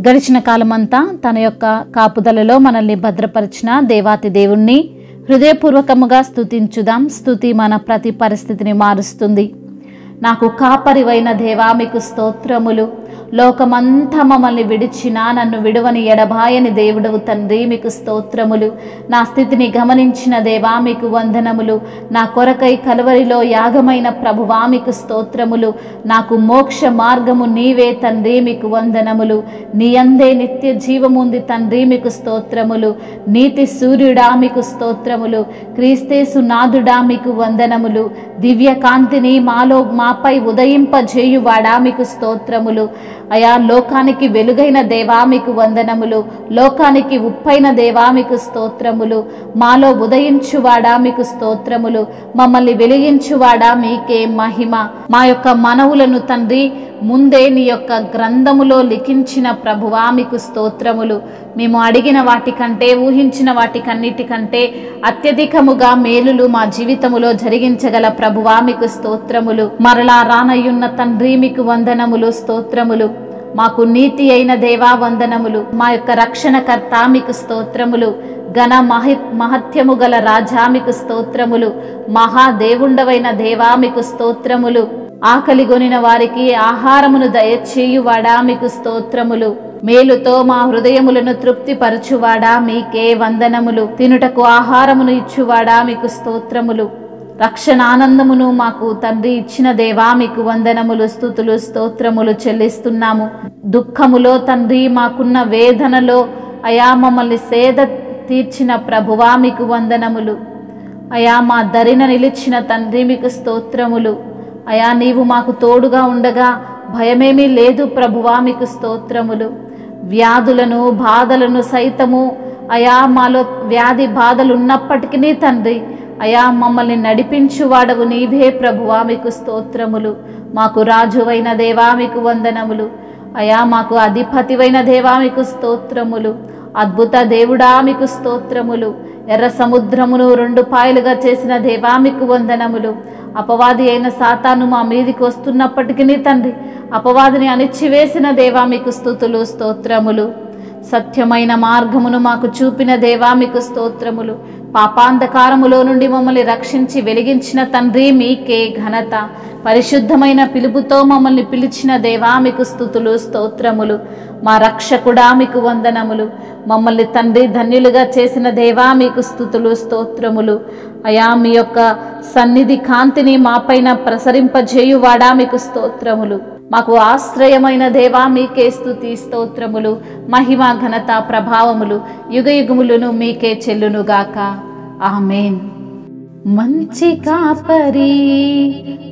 గడిచిన కాలమంతా తన యొక్క కాపుదలలో మనల్ని భద్రపరిచిన దేవాతి దేవుణ్ణి హృదయపూర్వకముగా స్తుతించుదాం. స్తుతి మన ప్రతి పరిస్థితిని మారుస్తుంది. నాకు కాపరివైన దేవా మీకు స్తోత్రములు. లోకమంతా మమ్మల్ని విడిచినా నన్ను విడువని ఎడబాయని దేవుడవు తండ్రి మీకు స్తోత్రములు. నా స్థితిని గమనించిన దేవా మీకు వందనములు. నా కొరకై కలువరిలో యాగమైన ప్రభువా మీకు స్తోత్రములు. నాకు మోక్ష మార్గము నీవే తండ్రి మీకు వందనములు. నీ అందే నిత్య జీవముంది తండ్రి మీకు స్తోత్రములు. నీతి సూర్యుడా మీకు స్తోత్రములు. క్రీస్తేసు నాథుడా మీకు వందనములు. దివ్య కాంతిని మాపై ఉదయింపజేయువాడా మీకు స్తోత్రములు. అయా లోకానికి వెలుగైన దేవా మీకు వందనములు. లోకానికి ఉప్పైన దేవా మీకు స్తోత్రములు. మాలో ఉదయించువాడా మీకు స్తోత్రములు. మమ్మల్ని వెలిగించువాడా మీకే మహిమ. మా యొక్క మనవులను తండ్రి ముందే నీ యొక్క గ్రంథములో లిఖించిన ప్రభువా మీకు స్తోత్రములు. మేము అడిగిన వాటికంటే ఊహించిన వాటికన్నిటికంటే అత్యధికముగా మేలులు మా జీవితములో జరిగించగల ప్రభువా మీకు స్తోత్రములు. మరలా రానయ్యున్న తండ్రి మీకు వందనములు, స్తోత్రములు. మాకు నీతి అయిన దేవా వందనములు. మా యొక్క రక్షణకర్త మీకు స్తోత్రములు. ఘన మహత్యము గల రాజా మీకు స్తోత్రములు. మహాదేవుండవైన దేవా మీకు స్తోత్రములు. ఆకలిగొనిన వారికి ఆహారమును దయచేయువాడా మీకు స్తోత్రములు. మేలుతో మా హృదయములను తృప్తిపరచువాడా మీకే వందనములు. తినుటకు ఆహారమును ఇచ్చువాడా మీకు స్తోత్రములు. రక్షణ ఆనందమును మాకు తండ్రి ఇచ్చిన దేవా మీకు వందనములు, స్తుతులు, స్తోత్రములు చెల్లిస్తున్నాము. దుఃఖములో తండ్రి మాకున్న వేదనలో అయా మమ్మల్ని సేద తీర్చిన ప్రభువా మీకు వందనములు. అయా మా దరిన నిలిచిన తండ్రి మీకు స్తోత్రములు. అయా నీవు మాకు తోడుగా ఉండగా భయమేమీ లేదు ప్రభువా మీకు స్తోత్రములు. వ్యాధులను బాధలను సైతము అయా మాలో వ్యాధి బాధలు ఉన్నప్పటికీ తండ్రి అయా మమ్మల్ని నడిపించువాడవు నీవే ప్రభువా మీకు స్తోత్రములు. మాకు రాజువైన దేవా మీకు వందనములు. అయా మాకు అధిపతివైన దేవా మీకు స్తోత్రములు. అద్భుత దేవుడా మీకు స్తోత్రములు. ఎర్ర సముద్రమును 2 పాయలుగా చేసిన దేవా మీకు వందనములు. అపవాది అయిన సాతాను మా మీదికి వస్తున్నప్పటికీ తండ్రి అపవాదిని అణిచివేసిన దేవా మీకు స్తుతులు, స్తోత్రములు. సత్యమైన మార్గమును మాకు చూపిన దేవా మీకు స్తోత్రములు. పాపాంధకారములో నుండి మమ్మల్ని రక్షించి వెలిగించిన తండ్రి మీకే ఘనత. పరిశుద్ధమైన పిలుపుతో మమ్మల్ని పిలిచిన దేవా మీకు స్తుతులు, స్తోత్రములు. మా రక్షకుడా మీకు వందనములు. మమ్మల్ని తండ్రి ధన్యులుగా చేసిన దేవా మీకు స్తుతులు, స్తోత్రములు. అయా మీ యొక్క సన్నిధి కాంతిని మాపైన ప్రసరింపజేయువాడా మీకు స్తోత్రములు. మాకు ఆశ్రయమైన దేవా మీకే స్తుతి, స్తోత్రములు. మహిమ, ఘనత, ప్రభావములు యుగయుగములను మీకే చెల్లునుగాక. ఆమేన్. మంచి కాపరి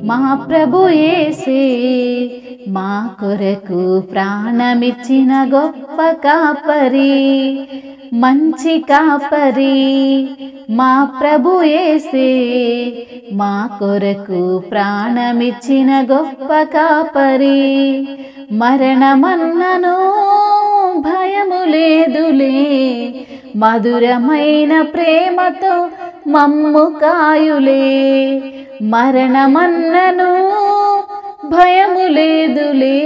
మా ప్రభు యేసే, మా కొరకు ప్రాణమిచ్చిన గొప్ప కాపరి. మంచి కాపరి మా ప్రభు యేసే, మా కొరకు ప్రాణమిచ్చిన గొప్ప కాపరి. మరణమన్నను భయము లేదులే, మధురమైన ప్రేమతో మమ్ము కాయులే. మరణమన్నను భయము లేదులే,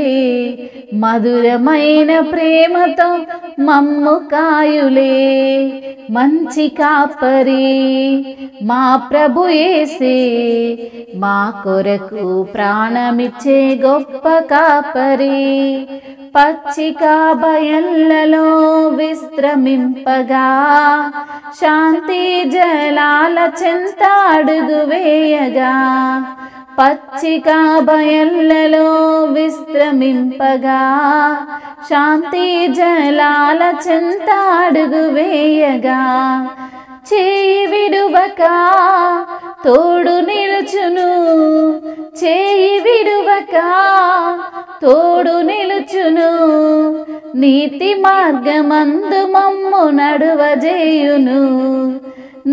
మధురమైన ప్రేమతో మమ్ము కాయులే. మంచి కాపరి మా ప్రభు యేసే, మా కొరకు ప్రాణమిచ్చే గొప్ప కాపరి. పచ్చిక బయళ్ళలో విశ్రమింపగా, శాంతి జలాల చెంత అడుగు వేయగా. పచ్చిక బయళ్ళలో విశ్రమింపగా, శాంతి జలాల చెంత అడుగు వేయగా. చేయి విడువక తోడు నిలుచును, చేయి విడువక తోడు నిలుచును. నీతి మార్గమందు మమ్ము నడువజేయును,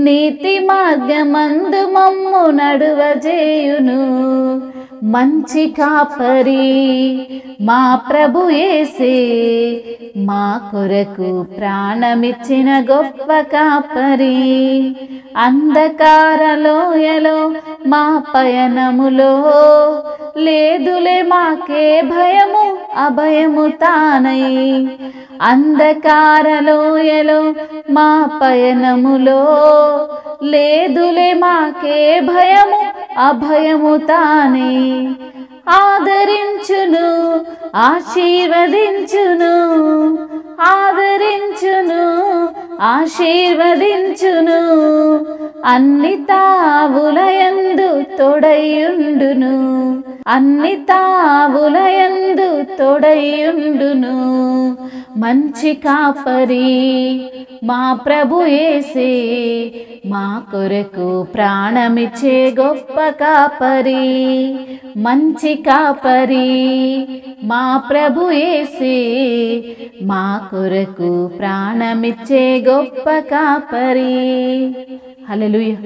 నీతి మార్గమందు మమ్ము నడువజేయును. మంచి కాపరి మా ప్రభు యేసే, మా కొరకు ప్రాణమిచ్చిన గొప్ప కాపరి. అంధకార లోయలో మా పయనములో లేదులే మాకే భయము అభయము తానై. అంధకార లోయలో మా పయనములో లేదులే మాకే భయము అభయము తానై. ఆదరించును ఆశీర్వదించును, ఆదరించును ఆశీర్వదించును, అన్ని తావులయందు తోడైయుండును, అన్ని తావులయందు తోడైయుండును. మంచి కాపరి మా ప్రభు యేసే, మా కొరకు ప్రాణమిచ్చే గొప్ప కాపరి. మంచి కాపరి మా ప్రభు యేసే, మా కొరకు ప్రాణమిచ్చే గొప్ప కాపరి. హల్లెలూయా.